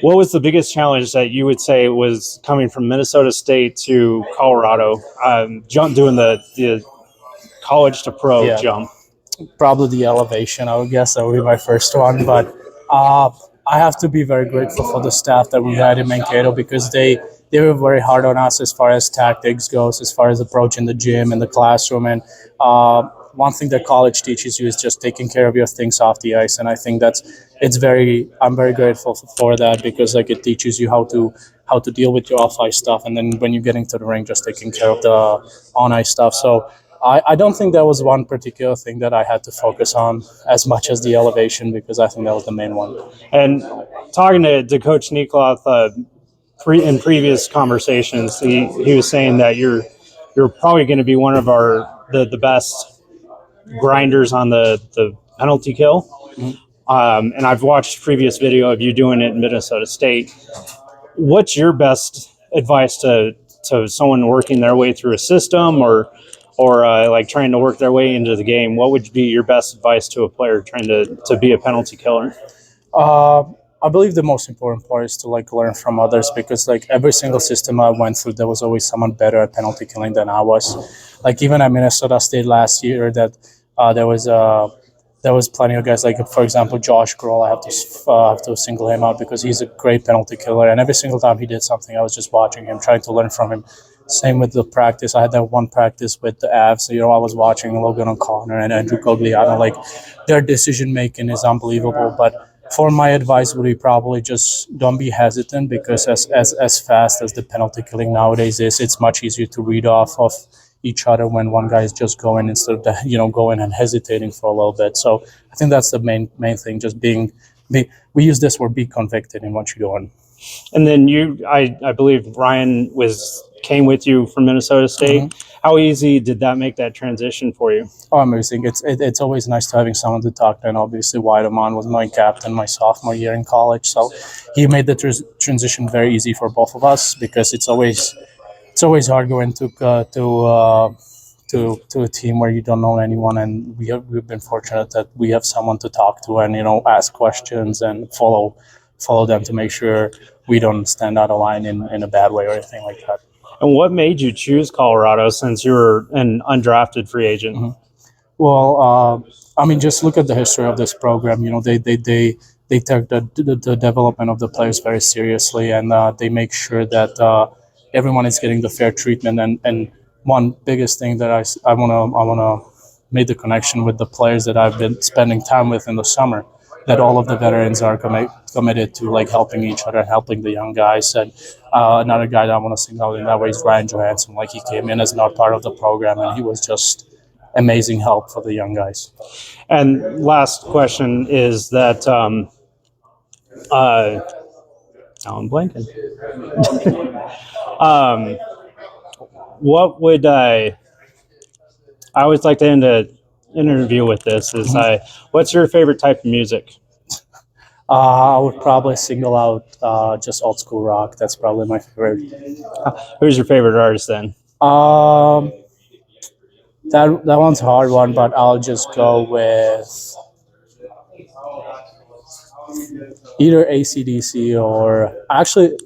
What was the biggest challenge that you would say was coming from Minnesota State to Colorado, doing the college to pro jump? Probably the elevation. I would guess that would be my first one. But uh, I have to be very grateful for the staff that we had in Mankato because they were very hard on us as far as tactics goes, as far as approaching the gym and the classroom. And one thing that college teaches you is just taking care of your things off the ice. And I think I'm very grateful for that because like it teaches you how to deal with your off ice stuff. And then when you get into the ring, just taking care of the on ice stuff. So I don't think there was one particular thing that I had to focus on as much as the elevation because I think that was the main one. And talking to Coach Nikolov in previous conversations, he was saying that you're probably going to be one of the best grinders on the penalty kill. Mm-hmm. And I've watched previous video of you doing it in Minnesota State. What's your best advice to someone working their way through a system or like trying to work their way into the game? What would be your best advice to a player trying to be a penalty killer? I believe the most important part is to like learn from others because like every single system I went through, there was always someone better at penalty killing than I was. Like even at Minnesota State last year, that there was plenty of guys like, for example, Josh Grohl. I have to single him out because he's a great penalty killer, and every single time he did something, I was just watching him, trying to learn from him. Same with the practice. I had that one practice with the Avs. I was watching Logan O'Connor and Andrew Cogliano. Like their decision making is unbelievable. But for my advice would be probably just don't be hesitant because as fast as the penalty killing nowadays is, it's much easier to read off of each other when one guy is just going instead of going and hesitating for a little bit. So I think that's the main thing. Just we use this word, be convicted in what you're doing. And then I believe Ryan came with you from Minnesota State. Mm-hmm. How easy did that make that transition for you? Oh, amazing. It's always nice to having someone to talk to. And obviously Weideman was my captain my sophomore year in college. So he made the transition very easy for both of us because it's always hard going to a team where you don't know anyone. And we've been fortunate that we have someone to talk to and, ask questions and follow them to make sure we don't stand out of line in a bad way or anything like that. And what made you choose Colorado since you were an undrafted free agent? Mm-hmm. Well, just look at the history of this program. They take the development of the players very seriously, and they make sure that everyone is getting the fair treatment. And one biggest thing that I wanna make the connection with the players that I've been spending time with in the summer, that all of the veterans are committed to like helping each other, helping the young guys. And another guy that I want to single out in that way is Ryan Johansson. Like he came in as not part of the program, and he was just amazing help for the young guys. And last question is that now I'm blanking. What would I always like to end an interview with this is what's your favorite type of music? I would probably single out just old school rock. That's probably my favorite. Who's your favorite artist then? That one's a hard one, but I'll just go with either AC/DC or actually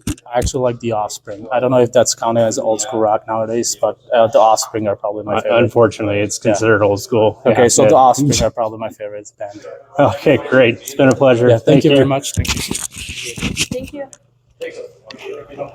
like The Offspring. I don't know if that's counted as old school rock nowadays, but The Offspring are probably my favorite. Unfortunately, it's considered old school. Okay, so The Offspring are probably my favorite band. Okay, great. It's been a pleasure. Yeah, thank you very much. Thank you. Thank you.